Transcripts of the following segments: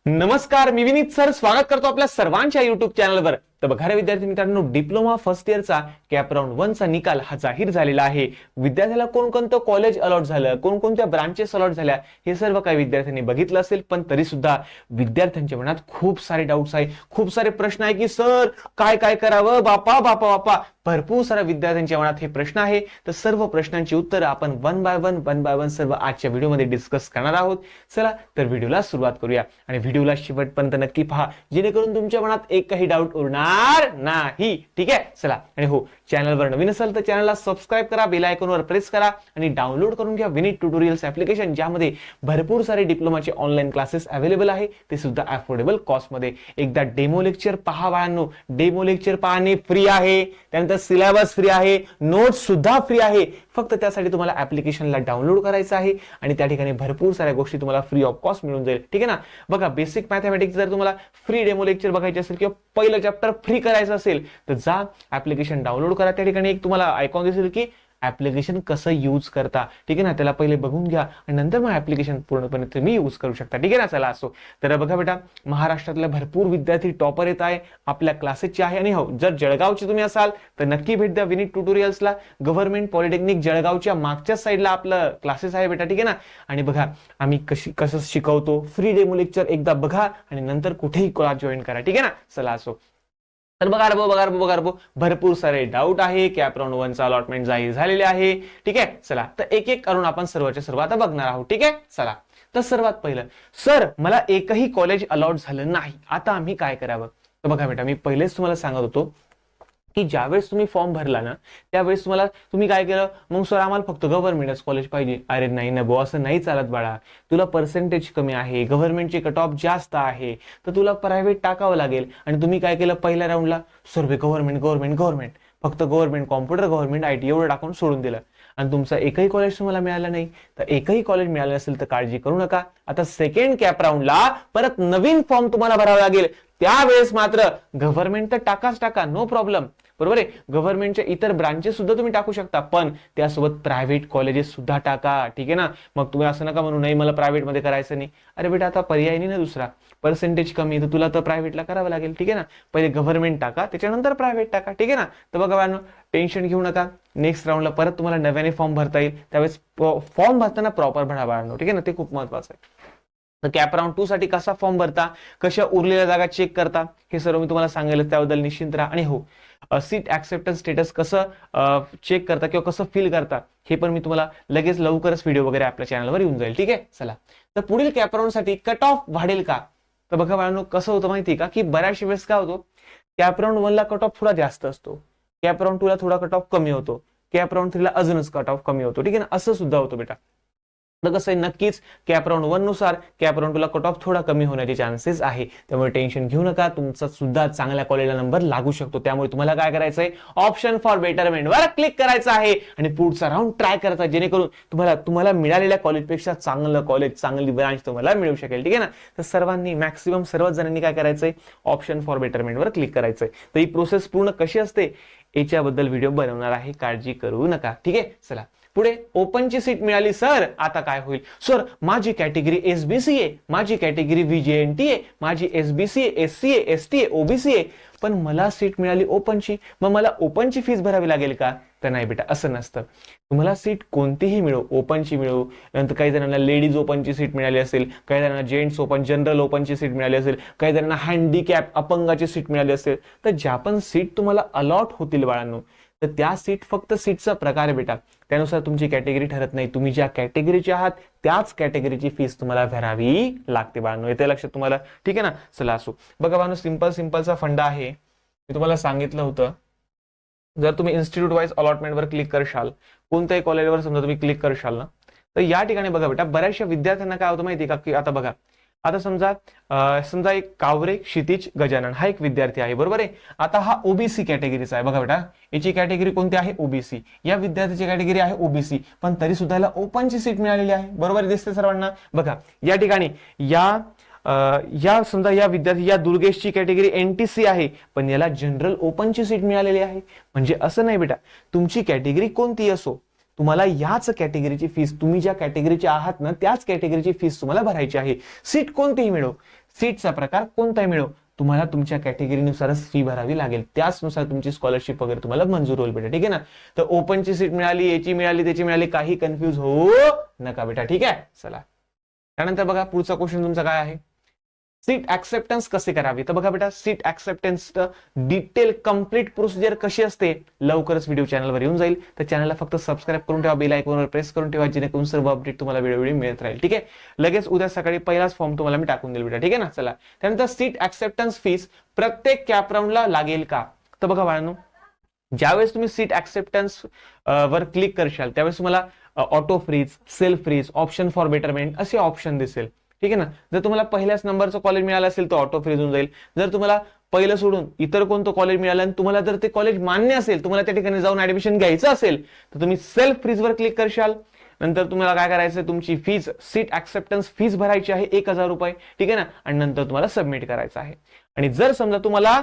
नमस्कार, मी विनीत सर स्वागत करतो आपल्या सर्वांच्या युट्यूब चॅनलवर. तर बघा रे विद्यार्थी मित्रांनो, डिप्लोमा फर्स्ट इयरचा कॅप राऊंड 1 चा निकाल हा जाहीर झालेला आहे. विद्यार्थ्याला कोणकोणतं कॉलेज अलॉट झालं, कोणकोणत्या ब्रांचेस अलॉट झाल्या हे सर्व काही विद्यार्थ्यांनी बघितलं असेल. पण तरी सुद्धा विद्यार्थ्यांच्या मनात खूप सारे डाऊट्स आहे, खूप सारे प्रश्न आहे की सर काय काय करावं, बापा बापा बापा. भरपूर साऱ्या विद्यार्थ्यांच्या मनात हे प्रश्न आहे. तर सर्व प्रश्नांची उत्तरं आपण वन बाय वन सर्व आजच्या व्हिडिओमध्ये डिस्कस करणार आहोत. चला तर व्हिडिओला सुरुवात करूया आणि व्हिडिओला शेवटपर्यंत नक्की पहा, जेणेकरून तुमच्या मनात एकही डाऊट उरणार नाही. ठीक आहे, चला. आणि हो, चॅनलवर नवीन असाल तर चॅनलला सबस्क्राईब करा, बेल आयकॉनवर प्रेस करा आणि डाउनलोड करून घ्या विनीत ट्युटोरियल्स ऍप्लिकेशन, ज्यामध्ये भरपूर सारे डिप्लोमाचे ऑनलाईन क्लासेस अवेलेबल आहे, ते सुद्धा अफोर्डेबल कॉस्ट मध्ये. एकदा डेमो लेक्चर पहा बाळांनो, डेमो लेक्चर पाहणे फ्री आहे, त्यानंतर सिलेबस फ्री आहे, नोट्स सुद्धा फ्री आहे. फक्त त्यासाठी तुम्हाला ऍप्लिकेशनला डाउनलोड करायचं आहे आणि त्या ठिकाणी भरपूर साऱ्या गोष्टी तुम्हाला फ्री ऑफ कॉस्ट मिळून जाईल. ठीक आहे ना. बघा, बेसिक मॅथमॅटिक्स जर तुम्हाला फ्री डेमो लेक्चर बघायचे असेल किंवा पहिलं चॅप्टर फ्री करायचं असेल तर जा ऍप्लिकेशन डाउनलोड करा. त्या ठिकाणी एक तुम्हाला आयकॉन दिसेल की ऍप्लिकेशन कसं यूज करता. ठीक आहे ना, त्याला पहिले बघून घ्या आणि नंतर मग ऍप्लिकेशन पूर्णपणे तुम्ही यूज करू शकता. ठीक आहे ना. चला असो, तर बघा बेटा, महाराष्ट्रातल्या भरपूर विद्यार्थी टॉपर येत आहे आपल्या क्लासेसचे आहे. आणि हो, जर जळगावचे तुम्ही असाल तर नक्की भेट द्या विनीत ट्युटोरियल्सला. गव्हर्नमेंट पॉलिटेक्निक जळगावच्या मागच्या साईडला आपलं क्लासेस आहे बेटा. ठीक आहे ना. आणि बघा, आम्ही कसं शिकवतो, फ्री डेमो लेक्चर एकदा बघा आणि नंतर कुठेही क्लास जॉईन करा. ठीक आहे ना. चला असो, तर बघा भरपूर सारे डाऊट आहे. कॅप राऊंड 1 चा अलॉटमेंट जाहीर झालेले आहे. ठीक आहे. चला, तर एक एक करून आपण सर्वांच्या सर्व आता बघणार आहोत. ठीक आहे. चला, तर सर्वात पहिलं, सर मला एकही कॉलेज अलॉट झालं नाही, आता आम्ही काय करावं. तर बघा बेटा, मी पहिलेच तुम्हाला सांगत होतो की ज्यावेळेस तुम्ही फॉर्म भरला ना, त्यावेळेस तुम्ही काय केलं, मग सर आम्हाला फक्त गव्हर्नमेंटच कॉलेज पाहिजे. अरे नाही ना भाऊ, असं नाही चालत बाळा. तुला पर्सेंटेज कमी आहे, गव्हर्नमेंटचे कट ऑफ जास्त आहे, तर तुला प्रायव्हेट टाकावं लागेल. आणि तुम्ही काय केलं पहिल्या राऊंडला, सर्व गव्हर्नमेंट, फक्त गव्हर्नमेंट कॉम्प्युटर, गव्हर्नमेंट IT एवढं टाकून सोडून दिलं. आणि तुमचं एकही कॉलेज तुम्हाला मिळालं नाही. तर एकही कॉलेज मिळालं नसेल तर काळजी करू नका. आता सेकंड कॅप राऊंडला परत नवीन फॉर्म तुम्हाला भरावा लागेल. त्यावेळेस मात्र गव्हर्नमेंट तर टाका, नो प्रॉब्लेम. बरोबर आहे. गव्हर्नमेंटच्या इतर ब्रांचेस सुद्धा तुम्ही टाकू शकता, पण त्यासोबत प्रायव्हेट कॉलेजेस सुद्धा टाका. ठीक आहे ना. मग तुम्ही असं नका म्हणू नाही मला प्रायव्हेट मध्ये करायचं नाही. अरे बेटा, आता पर्याय नाही ना दुसरा. पर्सेंटेज कमी तर तुला तर प्रायव्हेटला करावं लागेल. ठीक आहे ना. पहिले गव्हर्नमेंट टाका, त्याच्यानंतर प्रायव्हेट टाका. ठीक आहे ना. तर बघा, टेन्शन घेऊ नका. नेक्स्ट राऊंडला परत तुम्हाला नव्याने फॉर्म भरता येईल. त्यावेळेस फॉर्म भरताना प्रॉपर भरा बाळांनो. ठीक आहे ना. ते खूप महत्वाचं आहे. तर कॅप राऊंड 2 साठी कसा फॉर्म भरता, कशा उरलेल्या जागा चेक करता, हे सर्व मी तुम्हाला सांगेल. त्याबद्दल निश्चिंत राहा. आणि हो, सीट ऍक्सेप्टन्स स्टेटस कसं चेक करता किंवा कसं फिल करता हे पण मी तुम्हाला लगेच लवकरच व्हिडिओ वगैरे आपल्या चॅनलवर येऊन जाईल. ठीक आहे. चला, तर पुढील कॅप राऊंड साठी कट ऑफ वाढेल का. तर बघा बाळांनो, कसं होतं माहिती का, की बऱ्याचशा वेळेस काय होतो, कॅप राऊंड 1 ला कट ऑफ थोडा जास्त असतो, कॅप राऊंड 2 ला थोडा कट ऑफ कमी होतो, कॅप राऊंड 3 ला अजूनच कट ऑफ कमी होतो. ठीक आहे ना. असं सुद्धा होतं बेटा. तर कसं आहे, नक्कीच कॅप राऊंड 1 नुसार कॅप राऊंड 2 ला कट ऑफ थोडा कमी होण्याचे चान्सेस आहे. त्यामुळे टेन्शन घेऊ नका, तुमचा सुद्धा चांगल्या कॉलेजला नंबर लागू शकतो. त्यामुळे तुम्हाला काय करायचंय, ऑप्शन फॉर बेटरमेंट वर क्लिक करायचं आहे आणि पुढचा राऊंड ट्राय करायचा, जेणेकरून तुम्हाला मिळालेल्या कॉलेजपेक्षा चांगलं कॉलेज, चांगली ब्रांच तुम्हाला मिळू शकेल. ठीक आहे ना. तर सर्वांनी, मॅक्सिमम सर्वच जणांनी काय करायचंय, ऑप्शन फॉर बेटरमेंट वर क्लिक करायचंय. तर ही प्रोसेस पूर्ण कशी असते याच्याबद्दल व्हिडिओ बनवणार आहे, काळजी करू नका. ठीक आहे. चला, पुढे ओपनची सीट मिळाली सर, आता काय होईल. सर माझी कॅटेगरी SBC आहे, माझी कॅटेगरी VJNT आहे, माझी SBC आहे, SC आहे, ST आहे, OBC आहे, पण मला सीट मिळाली ओपनची, मग मला ओपनची फीस भरावी लागेल का. तर नाही बेटा, असं नसतं. तुम्हाला सीट कोणतीही मिळो, ओपनची मिळो, नंतर काही जणांना लेडीज ओपनची सीट मिळाली असेल, काही जणांना जेंट्स ओपन जनरल ओपनची सीट मिळाली असेल, काही जणांना हँडिकॅप अपंगाची सीट मिळाली असेल, तर ज्या पण सीट तुम्हाला अलॉट होतील बाळांनो, तर त्या सीट फक्त सीटचा प्रकार आहे बेटा, त्यानुसार तुमची कॅटेगरी ठरत नाही. तुम्ही ज्या कॅटेगरीचे आहात त्याच कॅटेगरीची फीस तुम्हाला भरावी लागते बाळांनो. येते लक्षात तुम्हाला. ठीक आहे ना. चला असो, बघा बाळांनो, सिंपलचा फंडा आहे. मी तुम्हाला सांगितलं होतं, जर तुम्ही इन्स्टिट्यूट वाईज अलॉटमेंटवर क्लिक करशाल, कोणत्याही कॉलेजवर समजा तुम्ही क्लिक करशाल ना, तर या ठिकाणी बघा बेटा, बऱ्याचशा विद्यार्थ्यांना काय होतं माहिती का, की आता बघा, आता समजा एक कावरे क्षितिज गजानन हा एक विद्यार्थी आहे. बरोबर आहे. आता हा OBC कॅटेगरीचा आहे. बघा बेटा, याची कॅटेगरी कोणती आहे, OBC. या विद्यार्थ्याची कॅटेगरी आहे OBC, पण तरी सुद्धा याला ओपनची सीट मिळालेली आहे. बरोबर दिसते सर्वांना. बघा या ठिकाणी समजा या विद्यार्थी, या दुर्गेशची कॅटेगरी NTC आहे, पण याला जनरल ओपनची सीट मिळालेली आहे. म्हणजे असं नाही बेटा, तुमची कॅटेगरी कोणती असो, तुम्हाला याच कॅटेगरीची फीस, तुम्ही ज्या कॅटेगरीचे आहात ना त्याच कॅटेगरीची फीस तुम्हाला भरायची आहे. सीट कोणतीही मिळो, सीटचा प्रकार कोणताही मिळो, तुम्हाला तुमच्या कॅटेगरीनुसारच फी भरावी लागेल, त्याचनुसार तुमची स्कॉलरशिप वगैरे तुम्हाला मंजूर होईल बेटा, ठीक आहे ना. तर ओपनची सीट मिळाली, याची मिळाली, त्याची मिळाली, काही कन्फ्युज होऊ नका बेटा, ठीक आहे. चला त्यानंतर बघा पुढचा क्वेश्चन तुमचा काय आहे, सीट ऍक्सेप्टन्स कसे करावे. तर बघा बेटा, seat acceptance detail complete procedure कशी असते, लवकरच व्हिडिओ चॅनलवर येऊन जाईल. तर चॅनलला फक्त सबस्क्राईब करून ठेवा, बेल आयकॉनवर प्रेस करून ठेवा, जेणेकरून सर्व अपडेट तुम्हाला वेळोवेळी मिळत राहील, ठीक आहे. लगेच उद्या सकाळी पहिलाच फॉर्म तुम्हाला मी टाकून देईल बेटा, ठीक आहे ना. चला त्यानंतर सीट ऍक्सेप्टन्स फीस प्रत्येक कॅप राऊंडला लागेल का. तर बघा बाळांनो, ज्यावेळेस तुम्ही सीट ऍक्सेप्टन्स वर क्लिक करशाल त्यावेळेस तुम्हाला auto freeze, self freeze, option for betterment असे ऑप्शन दिसेल, ठीक आहे ना. जर तुम्हाला पहिल्याच नंबरचं कॉलेज मिळालं असेल तर ऑटो फ्रीज होऊन जाईल. जर तुम्हाला पहिलं सोडून इतर कोणतं कॉलेज मिळालं आणि तुम्हाला जर ते कॉलेज मान्य असेल, तुम्हाला त्या ठिकाणी जाऊन ऍडमिशन घ्यायचं असेल, तर तुम्ही सेल्फ फ्रीज वर क्लिक करशाल. नंतर तुम्हाला काय करायचं, तुमची फीज, सीट ऍक्सेप्टन्स फीज भरायची आहे 1000 रुपये, ठीक आहे ना. आणि नंतर तुम्हाला सबमिट करायचं आहे. आणि जर समजा तुम्हाला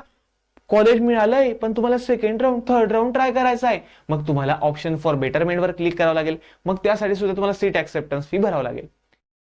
कॉलेज मिळालंय पण तुम्हाला second round, third round try करायचा आहे, मग तुम्हाला ऑप्शन फॉर बेटरमेंट वर क्लिक करावं लागेल. मग त्यासाठी सुद्धा तुम्हाला सीट ऍक्सेप्टन्स फी भरावं लागेल.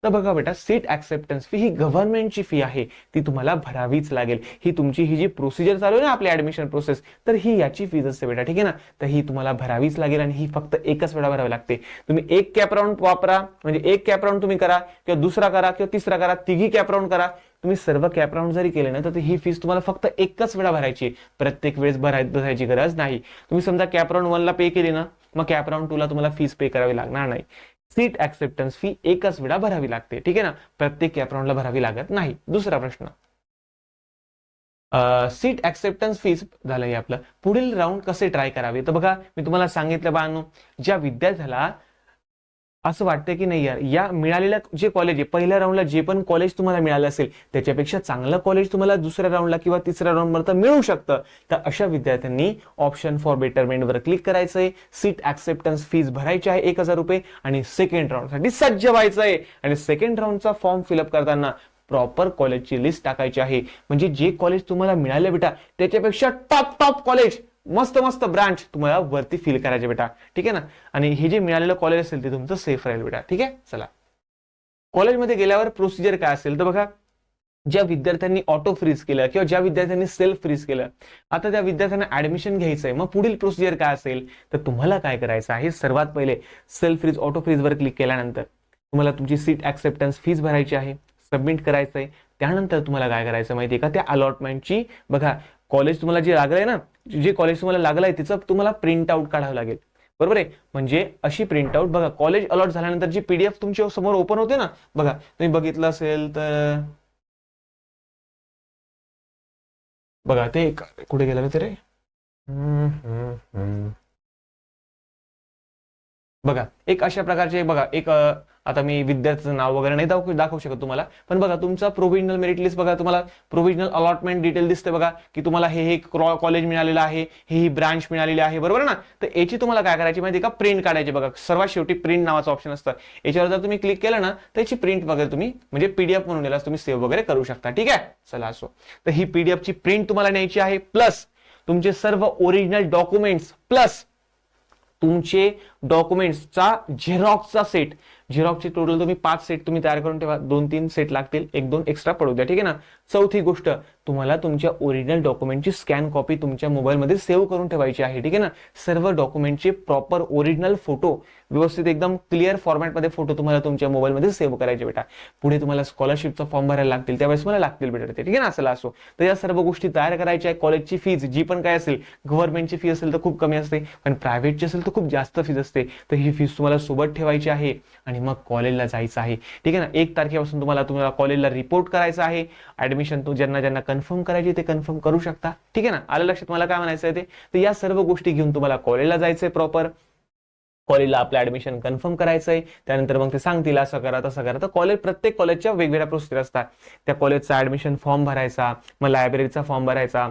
तर बघा बेटा, सीट ऍक्सेप्टन्स फी ही गव्हर्नमेंटची फी आहे, ती तुम्हाला भरावीच लागेल. ही तुमची ही जी प्रोसिजर चालू आहे ना आपली ऍडमिशन प्रोसेस, तर ही याची फीज असते बेटा, ठीक आहे ना. तर ही तुम्हाला भरावीच लागेल आणि ही फक्त एकच वेळा भरावी लागते. तुम्ही एक कॅप राऊंड वापरा, म्हणजे एक कॅप राऊंड तुम्ही करा, किंवा दुसरा करा, किंवा तिसरा करा, तिघी कॅप राऊंड करा, तुम्ही सर्व कॅप राऊंड जरी केले ना, तर ही फीस तुम्हाला फक्त एकच वेळा भरायची, प्रत्येक वेळेस भरायची गरज नाही. तुम्ही समजा कॅप राऊंड 1 ला पे केली ना, मग कॅप राऊंड 2 ला तुम्हाला फीस पे करावी लागणार नाही. सीट ऍक्सेप्टन्स फी एकच वेळा भरावी लागते, ठीक आहे ना, प्रत्येक कॅप राऊंडला भरावी लागत नाही. दुसरा प्रश्न, सीट ऍक्सेप्टन्स फीस झालंय आपलं, पुढील राऊंड कसे ट्राय करावे. तर बघा मी तुम्हाला सांगितलं बाळांनो, ज्या विद्यार्थ्याला असं वाटतं की नाही यार, या मिळालेल्या जे कॉलेज आहे, पहिल्या राऊंडला जे पण कॉलेज तुम्हाला मिळालं असेल त्याच्यापेक्षा चांगलं कॉलेज तुम्हाला दुसऱ्या राऊंडला किंवा तिसऱ्या राऊंडमध्ये मिळू शकतं, तर अशा विद्यार्थ्यांनी ऑप्शन फॉर बेटरमेंट वर क्लिक करायचंय, सीट ऍक्सेप्टन्स फीस भरायची आहे 1000 रुपये आणि सेकंड राऊंड साठी सज्ज व्हायचंय. आणि सेकंड राऊंडचा फॉर्म फिलअप करताना प्रॉपर कॉलेजची लिस्ट टाकायची आहे, म्हणजे जे कॉलेज तुम्हाला मिळाले बेटा त्याच्यापेक्षा टॉप कॉलेज, मस्त मस्त ब्रांच तुम्हाला वरती फील करायचे बेटा, ठीक आहे ना. आणि हे जे मिळालेलं कॉलेज असेल ते तुमचं सेफ राहील बेटा, ठीक आहे. चला कॉलेजमध्ये गेल्यावर प्रोसिजर काय असेल, तर बघा ज्या विद्यार्थ्यांनी ऑटो फ्रीज केलं किंवा ज्या विद्यार्थ्यांनी सेल्फ फ्रीज केलं, आता त्या विद्यार्थ्यांना ऍडमिशन घ्यायचंय, मग पुढील प्रोसिजर काय असेल, तर तुम्हाला काय करायचं आहे, सर्वात पहिले सेल्फ फ्रीज, ऑटो फ्रीज वर क्लिक केल्यानंतर तुम्हाला तुमची सीट ऍक्सेप्टन्स फीस भरायची आहे, सबमिट करायचंय. त्यानंतर तुम्हाला काय करायचं माहितीये का, त्या अलॉटमेंटची, बघा कॉलेज तुम्हाला जे लागलंय ना, जे कॉलेज तुम्हाला लागलंय तिचं तुम्हाला प्रिंट आउट काढावं लागेल, बरोबर आहे. म्हणजे अशी प्रिंट आउट, बघा कॉलेज अलॉट झाल्यानंतर जी पीडीएफ तुमच्या समोर ओपन होते ना, बघा तुम्ही बघितलं असेल तर, बघा ते कुठे गेलं रे ते रे, बघा एक अशा प्रकारचे, बघा एक आता मी विद्यार्थ्याचं नाव वगैरे नाही दाखवू शकत तुम्हाला, पण बघा तुमचा प्रोव्हिजनल मेरिट लिस्ट, बघा तुम्हाला प्रोव्हिजनल अलॉटमेंट डिटेल दिसते, बघा की तुम्हाला हे कॉलेज मिळालेलं आहे, ही ब्रांच मिळालेली आहे, बरोबर ना. तर याची तुम्हाला काय करायची माहिती का, प्रिंट काढायची. बघा सर्वात शेवटी प्रिंट नावाचं ऑप्शन असतं, याच्यावर जर तुम्ही क्लिक केलं ना तर याची प्रिंट वगैरे तुम्ही म्हणजे पीडीएफ म्हणून याला तुम्ही सेव्ह वगैरे करू शकता, ठीक आहे. चला असो, तर ही पीडीएफ ची प्रिंट तुम्हाला न्यायची आहे, प्लस तुमचे सर्व ओरिजिनल डॉक्युमेंट्स, प्लस तुमचे डॉक्युमेंट्सचा झेरॉक्सचा सेट, झेरॉक्सचे टोटल तुम्ही 5 सेट तुम्ही तयार करून ठेवा, 2-3 सेट लागतील, 1-2 एक्स्ट्रा पडू द्या, ठीक आहे ना. चौथी गोष्ट, तुम्हाला तुमच्या ओरिजिनल डॉक्युमेंटची स्कॅन कॉपी तुमच्या मोबाईलमध्ये सेव्ह करून ठेवायची आहे, ठीक आहे ना. सर्व डॉक्युमेंटचे प्रॉपर ओरिजिनल फोटो, व्यवस्थित एकदम क्लिअर फॉर्मॅटमध्ये फोटो तुम्हाला तुमच्या मोबाईलमध्ये सेव्ह करायचे बेटा. पुढे तुम्हाला स्कॉलरशिपचा फॉर्म भरायला लागतील, त्यावेळेस मला लागतील बेटा ते, ठीक आहे ना. असं असो, तर या सर्व गोष्टी तयार करायच्या आहे. कॉलेजची फीज जी पण काय असेल, गव्हर्नमेंटची फी असेल तर खूप कमी असते, पण प्रायव्हेटची असेल तर खूप जास्त फीज असते, तर ही फीज तुम्हाला सोबत ठेवायची आहे आणि मग कॉलेजला जायचं आहे, ठीक आहे ना. 1 तारखेपासून तुम्हाला कॉलेजला रिपोर्ट करायचं आहे. ऍडमिशन ज्यांना कन्फर्म करायची ते कन्फर्म करू शकता, ठीक आहे ना. आलं लक्षात मला काय म्हणायचं आहे ते. तर या सर्व गोष्टी घेऊन तुम्हाला कॉलेजला जायचंय, प्रॉपर कॉलेजला आपलं ऍडमिशन कन्फर्म करायचंय. त्यानंतर मग ते सांगतील असं करा तसं करा. तर प्रत्येक कॉलेजच्या वेगवेगळ्या प्रोसिजर असतात. त्या कॉलेजचा ऍडमिशन फॉर्म भरायचा, मग लायब्ररीचा फॉर्म भरायचा,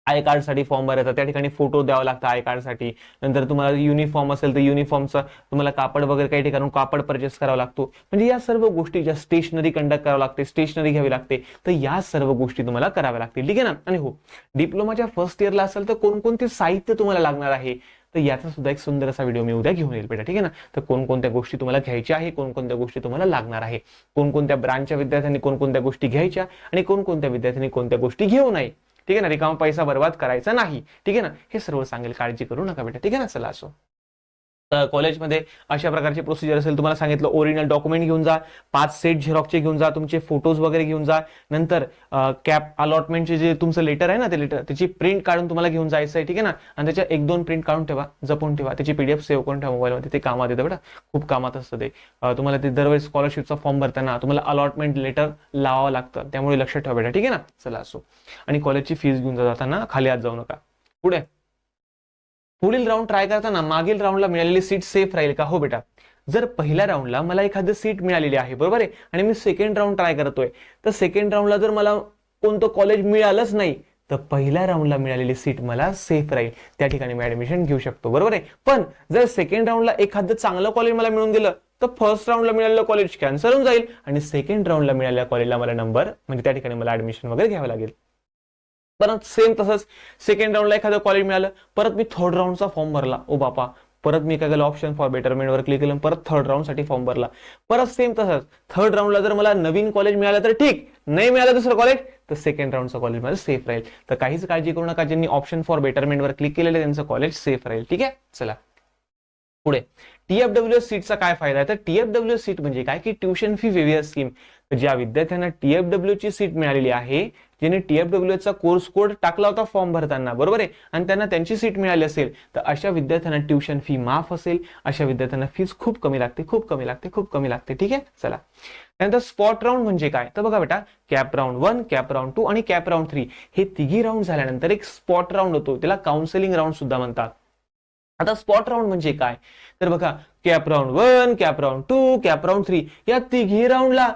आय कार्ड साठी फॉर्म भरायचा, त्या ठिकाणी फोटो द्यावा लागतो आय कार्ड साठी. नंतर तुम्हाला युनिफॉर्म असेल तर युनिफॉर्मचा तुम्हाला कापड वगैरे काही ठिकाणी कापड परचेस करावं लागतो. म्हणजे या सर्व गोष्टी, ज्या स्टेशनरी कंडक्ट करावं लागते, स्टेशनरी घ्यावी लागते, तर या सर्व गोष्टी तुम्हाला कराव्या लागतील, ठीक आहे ना. आणि हो, डिप्लोमाच्या फर्स्ट इयरला असेल तर कोणकोणते साहित्य तुम्हाला लागणार आहे, तर याचा सुद्धा एक सुंदर असा व्हिडिओ मी उद्या घेऊन येईल बेटा, ठीक आहे ना. तर कोणकोणत्या गोष्टी तुम्हाला घ्यायच्या आहे, कोणकोणत्या गोष्टी तुम्हाला लागणार आहे, कोणकोणत्या ब्रांचच्या विद्यार्थ्यांनी कोणकोणत्या गोष्टी घ्यायच्या आणि कोणकोणत्या विद्यार्थ्यांनी कोणत्या गोष्टी घेऊ नये, ठीक आहे ना. रिकामा पैसा बर्बाद करायचा नाही, ठीक आहे ना. हे सर्व सांगेल, काळजी करू नका बेटा, ठीक आहे ना. चला असो, कॉलेजमध्ये अशा प्रकारची प्रोसिजर असेल. तुम्हाला सांगितलं ओरिजिनल डॉक्युमेंट घेऊन जा, 5 सेट झेरॉक्सचे घेऊन जा, तुमचे फोटोज वगैरे घेऊन जा. नंतर कॅप अलॉटमेंटचे जे तुमचं लेटर आहे ना, ते लेटर त्याची प्रिंट काढून तुम्हाला घेऊन जायचं आहे, ठीक आहे ना. आणि त्याच्या 1-2 प्रिंट काढून ठेवा, जपून ठेवा, त्याची PDF सेव्ह करून ठेवा मोबाईलमध्ये. ते कामात येतं बेटा, खूप कामात असतं ते. तुम्हाला ते दरवेळेस स्कॉलरशिपचा फॉर्म भरताना तुम्हाला अलॉटमेंट लेटर लावावं लागतं, त्यामुळे लक्षात ठेवा बेटा, ठीक आहे ना. चला असो, आणि कॉलेजची फीस घेऊन जाताना खाली हात जाऊ नका. पुढील राऊंड ट्राय करताना मागील राऊंडला मिळालेली सीट सेफ राहील का? हो बेटा, जर पहिल्या राऊंडला मला एखादी सीट मिळालेली आहे, बरोबर आहे, आणि मी सेकंड राऊंड ट्राय करतोय, तर सेकंड राऊंडला जर मला कोणतं कॉलेज मिळालंच नाही, तर पहिल्या राऊंडला मिळालेली सीट मला सेफ राहील, त्या ठिकाणी मी ऍडमिशन घेऊ शकतो, बरोबर आहे. पण जर सेकंड राऊंडला एखादं चांगलं कॉलेज मला मिळून गेलं, तर फर्स्ट राऊंडला मिळालेलं कॉलेज कॅन्सल होऊन जाईल आणि सेकंड राऊंडला मिळालेल्या कॉलेजला मला नंबर, म्हणजे त्या ठिकाणी मला ऍडमिशन वगैरे घ्यावं लागेल. परत सेम तसंच सेकंड राऊंडला एखादं कॉलेज मिळालं, परत मी थर्ड राऊंडचा फॉर्म भरला, ओ बापा, परत मी काय केलं, ऑप्शन फॉर बेटरमेंटवर क्लिक केलं, परत थर्ड राऊंडसाठी फॉर्म भरला. परत सेम तसंच थर्ड राऊंडला जर मला नवीन कॉलेज मिळालं तर ठीक, नाही मिळालं दुसरं कॉलेज, तर सेकंड राऊंडचं कॉलेज माझं सेफ राहील. तर काहीच काळजी करू नका, ज्यांनी ऑप्शन फॉर बेटरमेंटवर क्लिक केलेलं त्यांचं कॉलेज सेफ राहील, ठीक आहे. चला पुढे, TFWS सीटचा काय फायदा आहे? तर TFWS सीट म्हणजे काय की ट्युशन फी वेव्हिअर स्कीम. ज्या विद्यार्थ्यांना TFW ची सीट मिळालेली आहे, ज्यांनी TFWS चा कोर्स कोड टाकला होता फॉर्म भरताना, बरोबर आहे, आणि त्यांना त्यांची सीट मिळाली असेल, तर अशा विद्यार्थ्यांना ट्युशन फी माफ असेल, अशा विद्यार्थ्यांना फीस खूप कमी लागते, खूप कमी लागते, खूप कमी लागते, ठीक आहे. चला, त्यानंतर स्पॉट राऊंड म्हणजे काय? तर बघा बेटा, कॅप राऊंड 1, कॅप राऊंड 2 आणि कॅप राऊंड 3 हे तिघी राऊंड झाल्यानंतर एक स्पॉट राऊंड होतो, त्याला काउन्सिलिंग राऊंड सुद्धा म्हणतात. आता स्पॉट राऊंड म्हणजे काय? तर बघा, cap round 1, cap round 2, cap round 3 या तिघी राऊंडला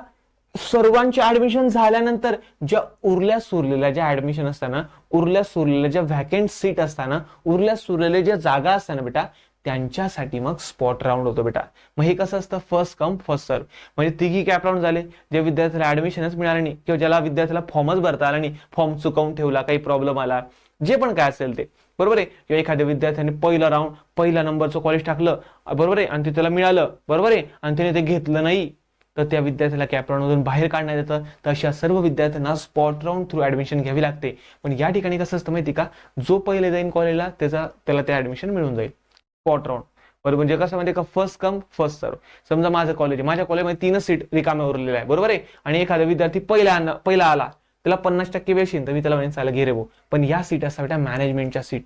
सर्वांचे ऍडमिशन झाल्यानंतर ज्या उरल्या सुरलेल्या ज्या ऍडमिशन असताना, उरल्या सुरलेल्या ज्या व्हॅकंट सीट असताना, उरल्या सुरलेल्या ज्या जागा असताना बेटा, त्यांच्यासाठी मग स्पॉट राऊंड होतो बेटा. मग हे कसं असतं, फर्स्ट कम फर्स्ट सर्व. म्हणजे तिघी कॅप राऊंड झाले, ज्या विद्यार्थ्याला ऍडमिशनच मिळालं नाही किंवा ज्याला विद्यार्थ्याला फॉर्मच भरता आला नाही, फॉर्म चुकवून ठेवला, काही प्रॉब्लेम आला, जे पण काय असेल ते, बरोबर आहे, किंवा एखाद्या विद्यार्थ्याने पहिला राऊंड पहिला नंबरचं कॉलेज टाकलं, बरोबर आहे, आणि ते त्याला मिळालं, बरोबर आहे, आणि त्याने ते घेतलं नाही, तर त्या विद्यार्थ्याला कॅप राऊंडमधून बाहेर काढण्यात येतं. तर अशा सर्व विद्यार्थ्यांना स्पॉट राऊंड थ्रू ऍडमिशन घ्यावी लागते. पण या ठिकाणी कसं असतं माहिती का, जो पहिले जाईल कॉलेजला त्याला ते ऍडमिशन मिळून जाईल. स्पॉट राऊंड बरोबर म्हणजे कसं माहिती का, फर्स्ट कम फर्स्ट सर्व. समजा माझं कॉलेज आहे, माझ्या कॉलेजमध्ये 3 सीट रिकाम्या उरलेल्या आहे, बरोबर आहे, आणि एखादा विद्यार्थी पहिला आला, त्याला 50% वेळ तर मी त्याला म्हणेन चालेल घे रे भाऊ. पण या सीट असतात बेटा मॅनेजमेंटच्या सीट.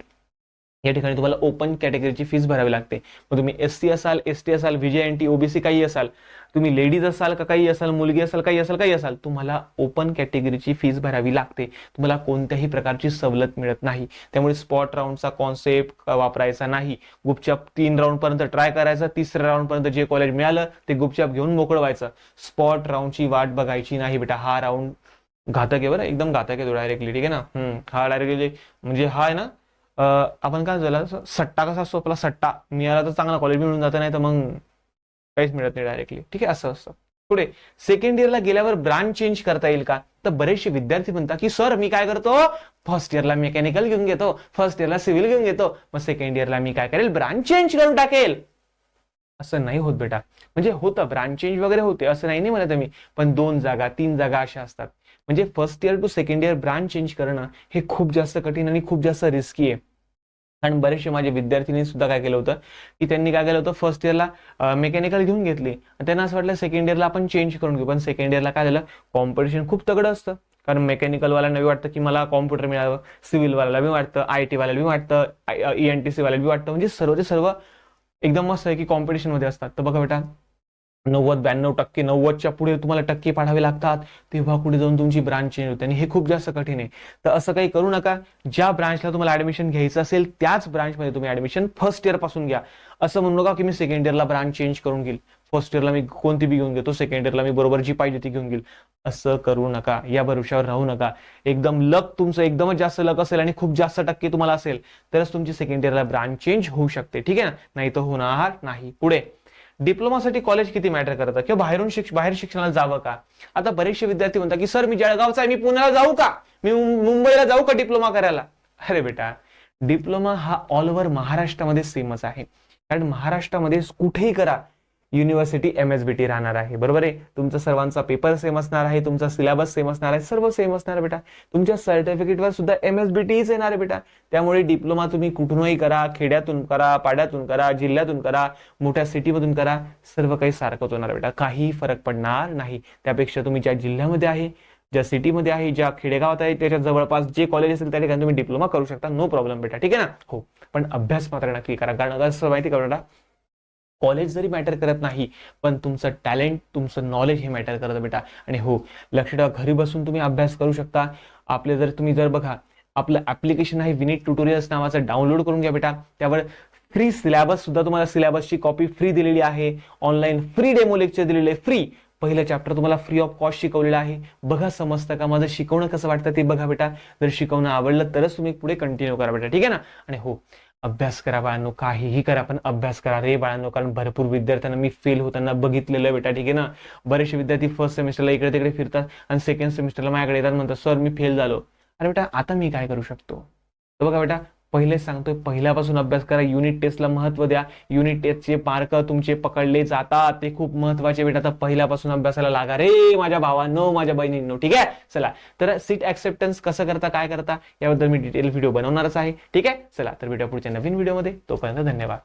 या ठिकाणी तुम्हाला ओपन कॅटेगरीची फीस भरावी लागते. मग तुम्ही SC असाल, ST असाल, VJNT, OBC काही असाल, तुम्ही लेडीज असाल का काही असाल, मुलगी असाल, काही असाल, तुम्हाला ओपन कॅटेगरीची फीस भरावी लागते. तुम्हाला कोणत्याही प्रकारची सवलत मिळत नाही. त्यामुळे स्पॉट राऊंडचा कॉन्सेप्ट वापरायचा नाही. गुपचाप 3 राऊंड पर्यंत ट्राय करायचं, तिसऱ्या राऊंड पर्यंत जे कॉलेज मिळालं ते गुपचाप घेऊन मोकळं व्हायचं. स्पॉट राऊंडची वाट बघायची नाही बेटा. हा राऊंड घातक आहे बरं, एकदम घातक आहे तो डायरेक्टली, ठीक आहे ना. हा डायरेक्टली म्हणजे हा आहे ना, आपण काय झालं, सट्टा कसा असतो आपला, सट्टा मिळाला तर चांगला कॉलेज मिळून जातं, नाही तर मग काहीच मिळत नाही डायरेक्टली, ठीक आहे, असं असतं. पुढे, सेकंड इयरला गेल्यावर ब्रांच चेंज करता येईल का? तर बरेचसे विद्यार्थी म्हणतात की सर मी काय करतो, फर्स्ट इयरला मेकॅनिकल घेऊन घेतो, फर्स्ट इयरला सिव्हिल घेऊन घेतो, मग सेकंड इयरला मी काय करेल, ब्रांच चेंज करून टाकेल. असं नाही होत बेटा. म्हणजे होतं ब्रांच चेंज वगैरे होते, असं नाही म्हणत मी, पण 2 जागा 3 जागा अशा असतात. म्हणजे first year to second year branch change करणं हे खूप जास्त कठीण आणि खूप जास्त रिस्की आहे. कारण बरेचसे माझे विद्यार्थ्यांनी सुद्धा काय केलं होतं की त्यांनी काय केलं होतं, फर्स्ट इयरला मेकॅनिकल घेऊन घेतली, त्यांना असं वाटलं सेकंड इयरला आपण चेंज करून घेऊ. पण सेकंड इयरला काय झालं, कॉम्पिटिशन खूप तगडं असतं. कारण मेकॅनिकल वाल्यांना बी वाटतं की मला कॉम्प्युटर मिळावं, सिव्हिल वाल्याला बी वाटतं, IT वाल्याला बी वाटतं, ENTC वाल्याला बी वाटतं, म्हणजे सर्वचे सर्व एकदम मस्त आहे की कॉम्पिटिशन मध्ये असतात. तर बघा बेटा, 90-92%, 90च्या पुढे तुम्हाला टक्के पाडावे लागतात, तेव्हा पुढे जाऊन तुमची ब्रांच चेंज होते, आणि हे खूप जास्त कठीण आहे. तर असं काही करू नका. ज्या ब्रांचला तुम्हाला ऍडमिशन घ्यायचं असेल त्याच ब्रांचमध्ये तुम्ही ऍडमिशन फर्स्ट इयर पासून घ्या. असं म्हणू नका की मी सेकंड इयरला ब्रांच चेंज करून घेईल, फर्स्ट इयरला मी कोणती बी घेऊन घेतो, सेकंड इयरला मी बरोबर जी पाहिजे ती घेऊन घेईल. असं करू नका, या भरोशावर राहू नका. एकदम लक तुमचं एकदमच जास्त लक असेल आणि खूप जास्त टक्के तुम्हाला असेल तरच तुमची सेकंड इयरला ब्रांच चेंज होऊ शकते, ठीक आहे ना, नाही तर होणार नाही. पुढे, डिप्लोमासाठी कॉलेज किती मॅटर करतं किंवा बाहेर शिक्षणाला जावं का? आता बरेचसे विद्यार्थी म्हणतात की सर मी जळगावचा आहे, मी पुण्याला जाऊ का, मी मुंबईला जाऊ का डिप्लोमा करायला? अरे बेटा, डिप्लोमा हा ऑल ओव्हर महाराष्ट्रामध्ये सेमच आहे, कारण महाराष्ट्रामध्ये कुठेही करा युनिव्हर्सिटी MSBT राहणार आहे, बरोबर आहे. तुमचा सर्वांचा पेपर सेम असणार आहे, तुमचा सिलेबस सेम असणार आहे, सर्व सेम असणार आहे बेटा. तुमच्या सर्टिफिकेटवर सुद्धा MSBTच येणार आहे बेटा. त्यामुळे डिप्लोमा तुम्ही कुठूनही करा, खेड्यातून करा, पाड्यातून करा, जिल्ह्यातून करा, मोठ्या सिटीमधून करा, सर्व काही सारखंच होणार बेटा, काहीही फरक पडणार नाही. त्यापेक्षा तुम्ही ज्या जिल्ह्यामध्ये आहे, ज्या सिटीमध्ये आहे, ज्या खेडेगावात आहे, त्याच्या जवळपास जे कॉलेज असेल त्या ठिकाणी तुम्ही डिप्लोमा करू शकता, नो प्रॉब्लेम बेटा, ठीक आहे ना. हो, पण अभ्यास मात्र नक्की करा, कारण असं माहिती का बेटा, कॉलेज जरी मॅटर करत नाही, पण तुमचं टॅलेंट, तुमचं नॉलेज हे मॅटर करतं बेटा. आणि हो, लक्ष ठेवा, घरी बसून तुम्ही अभ्यास करू शकता. तुम्ही जर बघा, आपलं ऍप्लिकेशन आहे विनीत ट्युटोरियल्स नावाचं, डाउनलोड करून घ्या बेटा. त्यावर फ्री सिलेबस सुद्धा, तुम्हाला सिलेबसची कॉपी फ्री दिलेली आहे, ऑनलाईन फ्री डेमो लेक्चर दिलेले, फ्री पहिलं चॅप्टर तुम्हाला फ्री ऑफ कॉस्ट शिकवलेलं आहे. बघा, समजतं का, माझं शिकवणं कसं वाटतं ते बघा बेटा. जर शिकवणं आवडलं तरच तुम्ही पुढे कंटिन्यू करा बेटा, ठीक आहे ना. आणि हो, अभ्यास करा बाळांनो, काहीही करा पण अभ्यास करा रे बाळांनो, कारण भरपूर विद्यार्थ्यांना मी फेल होताना बघितलेलं बेटा, ठीक आहे ना. बरेचसे विद्यार्थी फर्स्ट सेमिस्टरला इकडे तिकडे फिरतात आणि सेकंड सेमिस्टरला माझ्याकडे येतात, म्हणतात सर मी फेल झालो. अरे बेटा, आता मी काय करू शकतो. तर बघा बेटा, पहिलेच सांगतोय, पहिल्यापासून अभ्यास करा. युनिट टेस्टला महत्व द्या. युनिट टेस्टचे मार्क तुमचे पकडले जातात, ते खूप महत्वाचे बेटा. तर पहिल्यापासून अभ्यासाला लागा रे माझ्या भावांनो, माझ्या बहिणींनो, ठीक आहे. चला, तर सीट ऍक्सेप्टन्स कसं करता, काय करता, याबद्दल मी डिटेल व्हिडिओ बनवणारच आहे, ठीक आहे. चला, तर भेटूया पुढच्या नवीन व्हिडिओमध्ये. तोपर्यंत धन्यवाद.